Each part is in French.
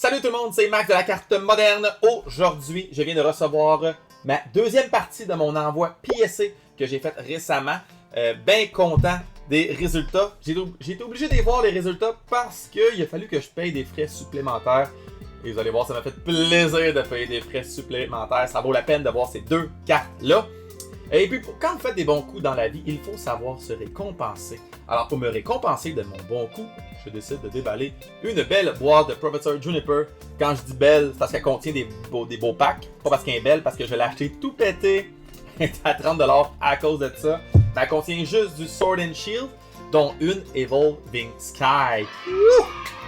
Salut tout le monde, c'est Max de la carte moderne. Aujourd'hui, je viens de recevoir ma deuxième partie de mon envoi PSC que j'ai fait récemment. Bien content des résultats. J'ai été obligé de voir les résultats parce qu'il a fallu que je paye des frais supplémentaires. Et vous allez voir, ça m'a fait plaisir de payer des frais supplémentaires. Ça vaut la peine de voir ces deux cartes-là. Et puis, quand vous faites des bons coups dans la vie, il faut savoir se récompenser. Alors, pour me récompenser de mon bon coup, je décide de déballer une belle boîte de Professor Juniper. Quand je dis belle, c'est parce qu'elle contient des beaux packs. Pas parce qu'elle est belle, parce que je l'ai acheté tout pété. Elle est à 30$ à cause de ça. Mais elle contient juste du Sword and Shield, dont une Evolving Sky.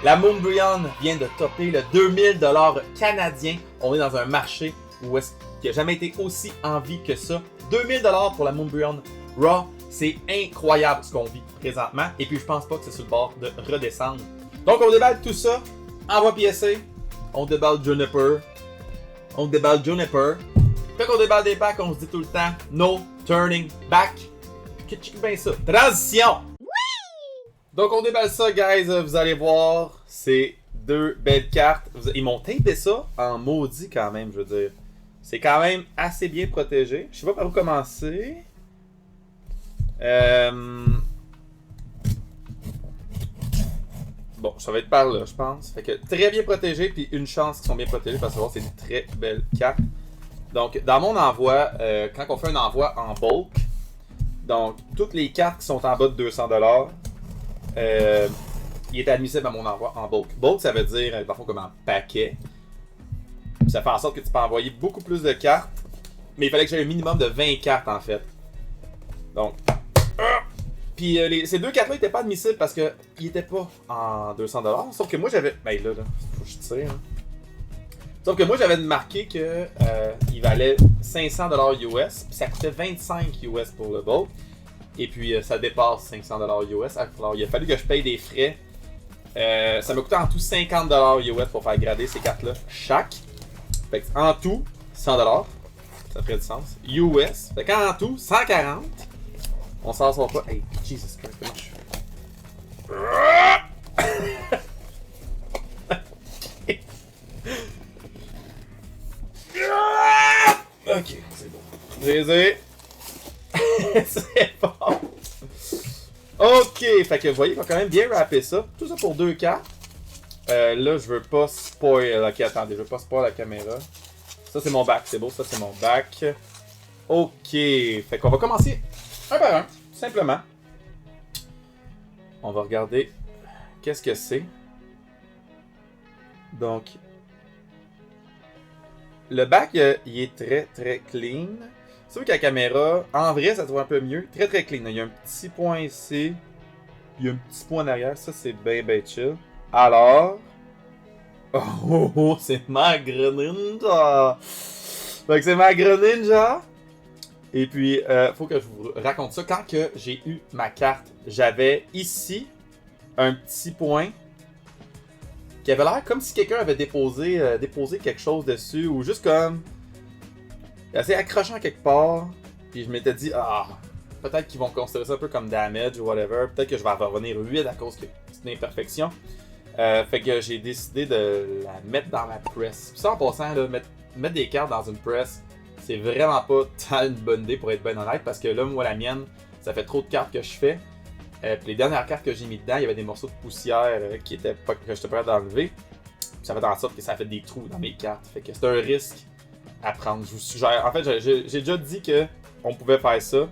La Moonbryon vient de topper le 2000$ canadien. On est dans un marché où qui n'a jamais été aussi en vie que ça. 2000$ pour la Moonbryon Raw, c'est incroyable ce qu'on vit présentement. Et puis je pense pas que c'est sur le bord de redescendre. Donc on déballe tout ça, envoie PSA, on déballe Juniper, Fait qu'on déballe des packs, on se dit tout le temps, no turning back. Que check bien ça, transition! Donc on déballe ça, guys, vous allez voir, c'est deux belles cartes. Ils m'ont tapé ça en maudit quand même, je veux dire. C'est quand même assez bien protégé. Je sais pas par où commencer. Bon, ça va être par là, je pense. Fait que très bien protégé, puis une chance qu'ils sont bien protégés, parce que c'est une très belle carte. Donc, dans mon envoi, quand on fait un envoi en bulk, donc toutes les cartes qui sont en bas de 200$, il est admissible à mon envoi en bulk. Bulk, ça veut dire, parfois comme un paquet. Ça fait en sorte que tu peux envoyer beaucoup plus de cartes. Mais il fallait que j'aie un minimum de 20 cartes en fait. Donc. Puis ces deux cartes-là n'étaient pas admissibles parce qu'ils n'étaient pas en 200$. Sauf que moi j'avais. Ben là, faut que je tire. Hein. Sauf que moi j'avais marqué que il valait 500$ US. Puis ça coûtait 25 US pour le bulk. Et puis ça dépasse 500$ US. Alors il a fallu que je paye des frais. Ça m'a coûté en tout 50$ US pour faire grader ces cartes-là chaque. Fait que en tout, 100$. Ça ferait du sens. US. Fait qu'en tout, 140$. On s'en sort pas. Hey, Jesus Christ, comment je fais? Ok, c'est bon. J'ai c'est bon. Ok, fait que vous voyez, il va quand même bien rapper ça. Tout ça pour deux cartes. Là, je veux pas spoil. Ok, attendez, je veux pas spoil la caméra. Ça, c'est mon back, c'est beau, ça, c'est mon back. Ok, fait qu'on va commencer un par un, simplement. On va regarder qu'est-ce que c'est. Donc, le back, il est très, très clean. C'est sûr qu'à la caméra, en vrai, ça se voit un peu mieux. Très, très clean. Il y a un petit point ici. Il y a un petit point en arrière. Ça, c'est bien, bien chill. Alors... Oh, c'est ma Greninja! Fait que c'est ma Greninja! Et puis, faut que je vous raconte ça. Quand que j'ai eu ma carte, j'avais ici un petit point qui avait l'air comme si quelqu'un avait déposé quelque chose dessus, ou juste comme... assez accrochant quelque part. Puis je m'étais dit, peut-être qu'ils vont considérer ça un peu comme damage ou whatever. Peut-être que je vais revenir 8 à cause que c'est une imperfection. Fait que j'ai décidé de la mettre dans la press. Puis ça en passant, là, mettre des cartes dans une press, c'est vraiment pas tant une bonne idée pour être bien honnête. Parce que là, moi, la mienne, ça fait trop de cartes que je fais. Puis les dernières cartes que j'ai mis dedans, il y avait des morceaux de poussière que j'étais prêt d'enlever. Puis ça fait en sorte que ça fait des trous dans mes cartes. Fait que c'est un risque à prendre. Je vous suggère. En fait, j'ai déjà dit que on pouvait faire ça.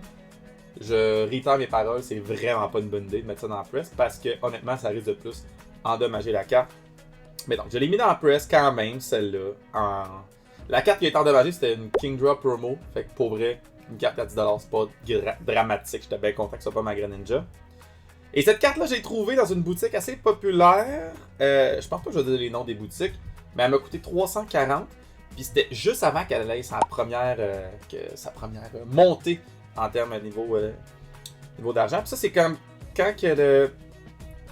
Je réitère mes paroles, c'est vraiment pas une bonne idée de mettre ça dans la press parce que honnêtement, ça risque de plus endommager la carte. Mais donc, je l'ai mis dans la press quand même, celle-là. La carte qui a été endommagée, c'était une Kingdra promo. Fait que pour vrai, une carte à 10$, c'est pas dramatique. J'étais bien content que ce soit pas ma Greninja. Et cette carte-là, j'ai trouvée dans une boutique assez populaire. Je pense pas que je vais donner les noms des boutiques, mais elle m'a coûté 340$. Puis c'était juste avant qu'elle ait sa première montée en termes de niveau d'argent. Puis ça, c'est comme quand que le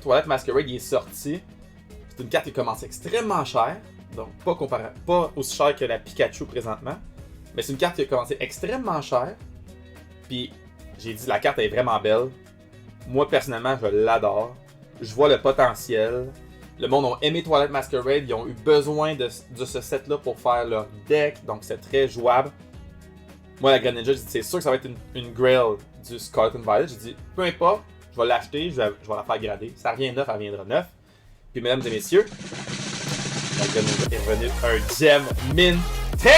Twilight Masquerade est sorti. C'est une carte qui commence extrêmement chère. Donc pas aussi chère que la Pikachu présentement. Mais c'est une carte qui a commencé extrêmement chère. Puis j'ai dit la carte est vraiment belle. Moi personnellement, je l'adore. Je vois le potentiel. Le monde a aimé Twilight Masquerade, ils ont eu besoin de ce set-là pour faire leur deck, donc c'est très jouable. Moi, la Greninja, j'ai dit c'est sûr que ça va être une Grail du Scarlet and Violet. J'ai dit peu importe, je vais l'acheter, je vais la faire grader. Ça revient neuf, elle reviendra neuf. Puis mesdames et messieurs, la Greninja est revenue un Gem Min 10!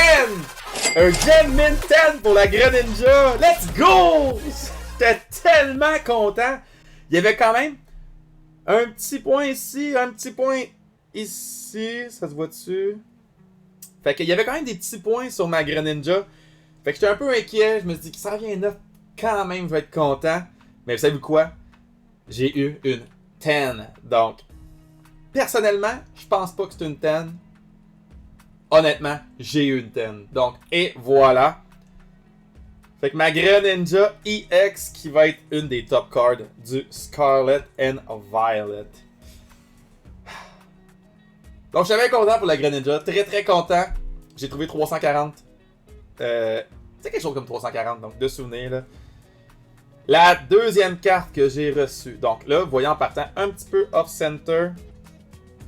Un Gem Min 10 pour la Greninja! Let's go! J'étais tellement content! Il y avait quand même un petit point ici, un petit point ici. Ça se voit dessus? Fait qu'il y avait quand même des petits points sur ma Greninja. Fait que j'étais un peu inquiet. Je me suis dit que ça revient neuf quand même, je vais être content. Mais vous savez quoi? J'ai eu une 10. Donc, personnellement, je pense pas que c'est une 10. Honnêtement, j'ai eu une 10. Donc, et voilà. Fait que ma Greninja EX qui va être une des top cards du Scarlet and Violet. Donc, je suis bien content pour la Greninja. Très très content. J'ai trouvé 340. C'est quelque chose comme 340, donc de souvenirs là. La deuxième carte que j'ai reçue. Donc là, vous voyez en partant un petit peu off-center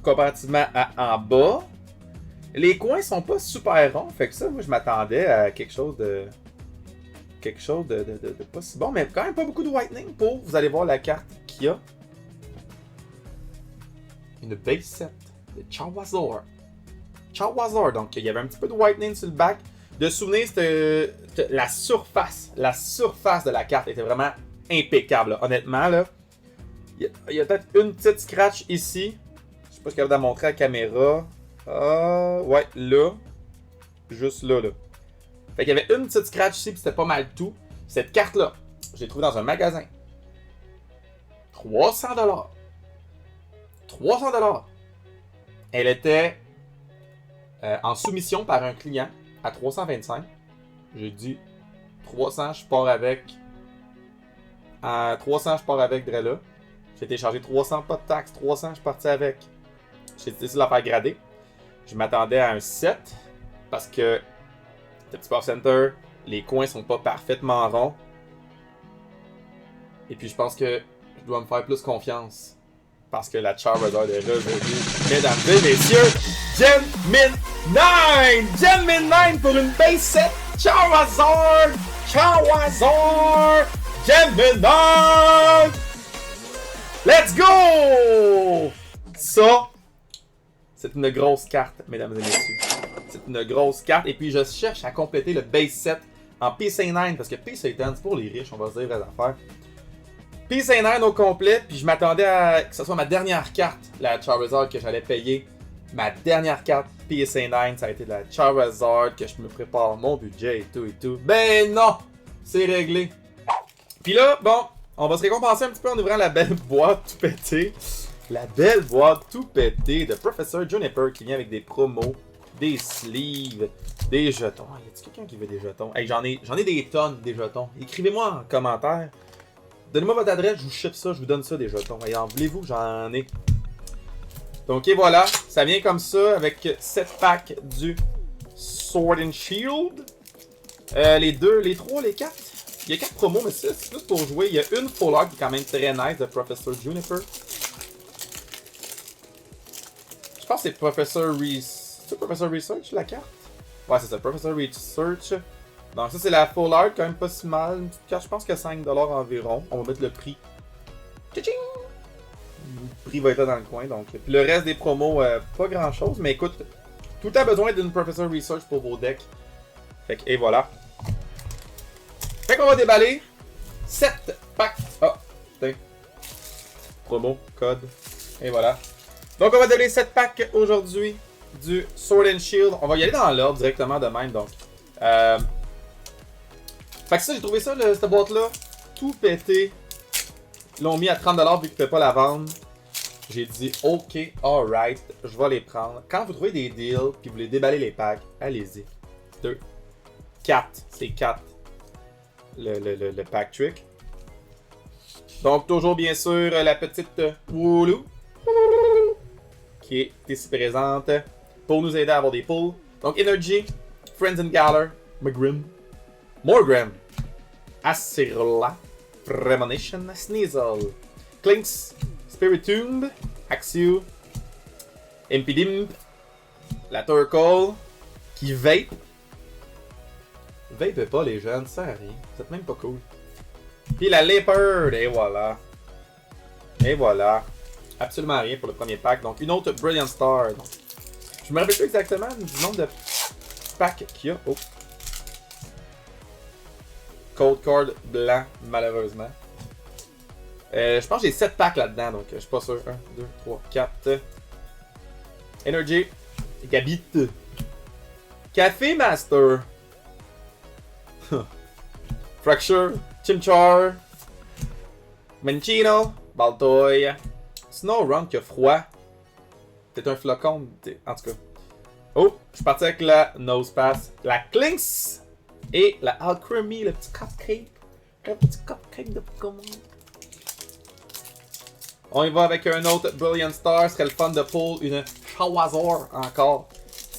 comparativement à en bas. Les coins sont pas super ronds, fait que ça, moi je m'attendais à quelque chose de pas si bon, mais quand même pas beaucoup de whitening pour, vous allez voir la carte qu'il y a. Une base set de Charizard. Charizard, donc il y avait un petit peu de whitening sur le back. De souvenir, c'était la surface de la carte était vraiment impeccable, là. Honnêtement. Là, il y a peut-être une petite scratch ici. Je sais pas si je suis capable de la montrer à la caméra. Ouais, là. Juste là. Fait qu'il y avait une petite scratch ici, puis c'était pas mal tout. Cette carte-là, je l'ai trouvée dans un magasin. 300$. 300$. Elle était en soumission par un client à 325. J'ai dit 300, je pars avec. À 300, je pars avec Drella. J'ai téléchargé 300, pas de taxes. 300, je suis parti avec. J'ai décidé de la faire grader. Je m'attendais à un 7 parce que le petit power center, les coins sont pas parfaitement ronds. Et puis je pense que je dois me faire plus confiance parce que la Charizard est revenue. Mesdames et messieurs, Gem Min 9! Gem Min 9 pour une base set Charizard! Charizard! Gem Min 9! Let's go! Ça, c'est une grosse carte, mesdames et messieurs. C'est une grosse carte. Et puis je cherche à compléter le base set en PC9 parce que PC10 c'est pour les riches, on va se dire les affaires. PC9 au complet, puis je m'attendais à que ce soit ma dernière carte, la Charizard, que j'allais payer. Ma dernière carte PC9, ça a été la Charizard, que je me prépare mon budget et tout et tout. Ben non! C'est réglé. Puis là, bon, on va se récompenser un petit peu en ouvrant la belle boîte tout pétée. La belle boîte tout pétée de Professor Juniper qui vient avec des promos, des sleeves, des jetons. Y a-t-il quelqu'un qui veut des jetons? Hey, j'en ai des tonnes des jetons. Écrivez-moi en commentaire. Donnez-moi votre adresse, je vous ship ça, je vous donne ça des jetons. Et en voulez-vous, j'en ai. Donc et voilà, ça vient comme ça avec 7 packs du Sword and Shield. Les 2, les 3, les 4. Il y a 4 promos, mais c'est plus pour jouer. Il y a une full art qui est quand même très nice de Professor Juniper. Je pense que c'est Professor Research la carte? Ouais, c'est ça, Professor Research. Donc ça c'est la full art, quand même pas si mal. Une petite carte, je pense que 5$ environ. On va mettre le prix. Tching! Le prix va être là dans le coin. Donc. Puis le reste des promos, pas grand chose. Mais écoute, tout a besoin d'une Professor Research pour vos decks. Fait que, et voilà. Fait qu'on va déballer 7 packs. Ah, putain. Promo, code. Et voilà. Donc on va déballer 7 packs aujourd'hui du Sword and Shield. On va y aller dans l'ordre directement de même. Donc. Fait que ça, j'ai trouvé ça, cette boîte-là, tout pété. Ils l'ont mis à 30$ vu qu'ils ne pouvaient pas la vendre. J'ai dit, ok, alright, je vais les prendre. Quand vous trouvez des deals, puis vous voulez déballer les packs, allez-y. 2, 4, c'est 4. Le pack trick. Donc, toujours bien sûr, la petite Wooloo qui est ici présente pour nous aider à avoir des pulls. Donc, Energy, Friends and Galler, McGrim, Morgrem, Acirla, Premonition, Sneasel, Clinks, Spiritomb, Axew, Impidimp. La Turkle. Qui vape. Vape pas les jeunes, ça sert à rien. C'est même pas cool. Puis la Leopard. Et voilà. Et voilà. Absolument rien pour le premier pack. Donc une autre Brilliant Star. Donc, je me rappelle plus exactement du nombre de packs qu'il y a. Oh. Cold Card blanc, malheureusement. Je pense que j'ai 7 packs là-dedans, donc je suis pas sûr. 1, 2, 3, 4. Energy. Gabit. Café Master. Fracture. Chimchar. Minccino. Baltoy. Snorunt qui a froid. T'es un flocon. En tout cas. Oh, je suis parti avec la Nosepass. La Clinks. Et la Alchemy, le petit cupcake. Le petit cupcake de Pokémon. On y va avec un autre Brilliant Star. Ce serait le fun de pull une Shawazor encore.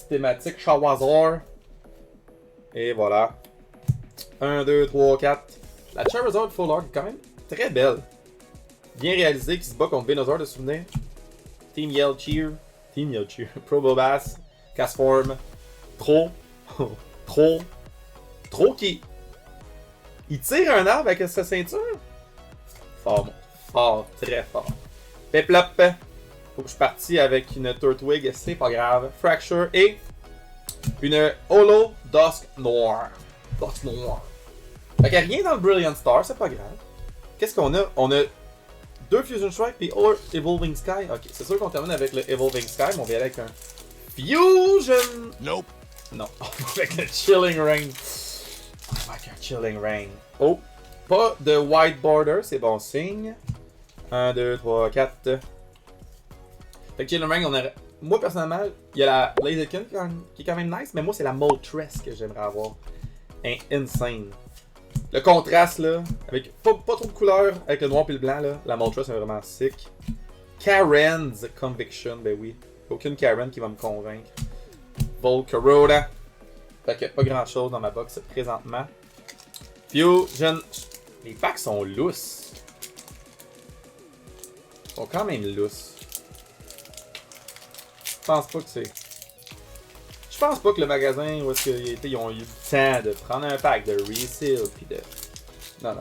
Thématique Shawazor. Et voilà. 1, 2, 3, 4. La Charizard Full Art est quand même très belle. Bien réalisée, qui se bat contre Venusaur de souvenir. Team Yell Cheer. Team Yell Cheer. Probobass. Castform. Trop. Trop. Trop qui. Il tire un arbre avec sa ceinture. Fort, fort, très fort. Peplop. Faut que je partie avec une Turtwig, c'est pas grave. Fracture et une Holo Dusk Noir. Dusk Noir. Fait qu'il n'y a rien dans le Brilliant Star, c'est pas grave. Qu'est-ce qu'on a? On a 2 Fusion Strike et Evolving Sky. Ok, c'est sûr qu'on termine avec le Evolving Sky, mais on va aller avec un Fusion. Nope. Non, avec le Chilling Rain. Avec un Chilling Rain. Oh, pas de White Border, c'est bon signe. 1, 2, 3, 4. Fait que Chilling Rain, on a. Moi personnellement, il y a la Blaziken qui est quand même nice, mais moi c'est la Moltres que j'aimerais avoir. Insane. Le contraste là, avec pas trop de couleurs, avec le noir et le blanc là, la Moltres est vraiment sick. Karen's Conviction, ben oui. Aucune Karen qui va me convaincre. Volcarona. Fait que pas grand chose dans ma box présentement. Fusion. Les packs sont lousses. Ils sont quand même lousses. Je pense pas que c'est. Je pense pas que le magasin où est-ce qu'ils étaient, ils ont eu le temps de prendre un pack de reseal pis de. Non.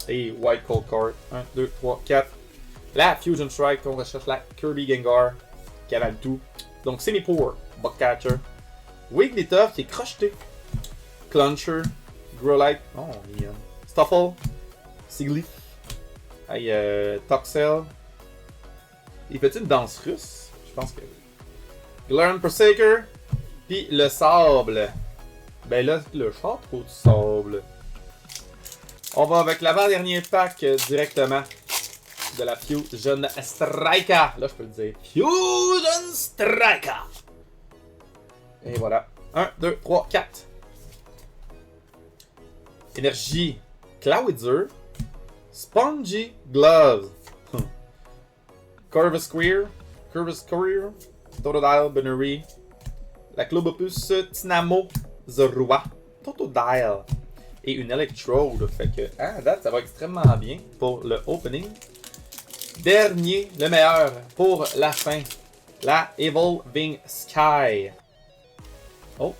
Et White Cold Card. 1, 2, 3, 4. La Fusion Strike, on recherche la Kirby Gengar qui avale tout. Donc Semi-Poor, Bugcatcher. Wigglytuff qui est crocheté. Cluncher. Growlite. Oh, mignon. Stuffle. Siglif. Hey, Toxel. Il fait une danse russe? Je pense que oui. Glaren Forsaker. Puis le sable. Ben là, le chat trop du sable. On va avec l'avant-dernier pack directement de la Fusion Striker. Là, je peux le dire. Fusion Striker. Et voilà. 1, 2, 3, 4. Énergie. Clowitzer. Spongy Gloves. Curvasquare. Totodile Bunnery. La Clobopus Tynamo Zorua. Totodile. Et une Electrode. Fait que, à date, ça va extrêmement bien pour le opening. Dernier, le meilleur pour la fin. La Evolving Sky. Oh.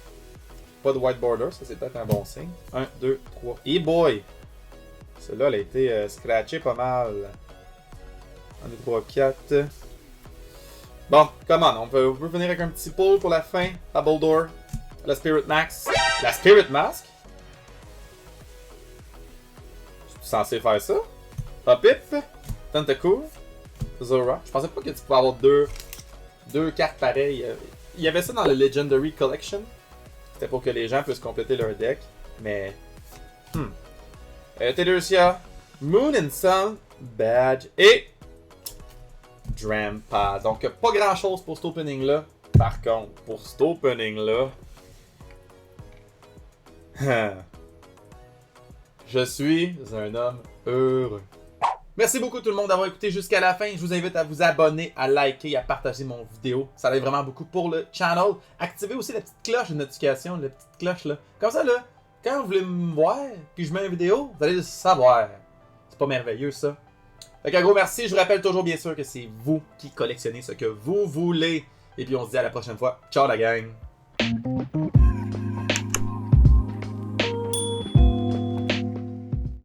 Pas de white border, ça c'est peut-être un bon signe. 1, 2, 3. Et boy! Celle-là, elle a été scratchée pas mal. 1, 2, 3, 4. Bon, comment on peut venir avec un petit pull pour la fin. À Boldor. La Spirit Max. La Spirit Mask? Je suis censé faire ça? Hopip. Tentacool. Zora. Je pensais pas que tu pouvais avoir deux cartes pareilles. Il y avait ça dans le Legendary Collection. C'était pour que les gens puissent compléter leur deck. Mais. Tedurcia. Moon and Sun. Badge. Et. Drampa. Donc, pas grand chose pour cet opening-là. Par contre, pour cet opening-là. Je suis un homme heureux. Merci beaucoup tout le monde d'avoir écouté jusqu'à la fin. Je vous invite à vous abonner, à liker et à partager mon vidéo. Ça aide vraiment beaucoup pour le channel. Activez aussi la petite cloche de notification, la petite cloche là. Comme ça là, quand vous voulez me voir, puis je mets une vidéo, vous allez le savoir. C'est pas merveilleux ça? Fait qu'un gros merci. Je vous rappelle toujours, bien sûr, que c'est vous qui collectionnez ce que vous voulez. Et puis, on se dit à la prochaine fois. Ciao, la gang!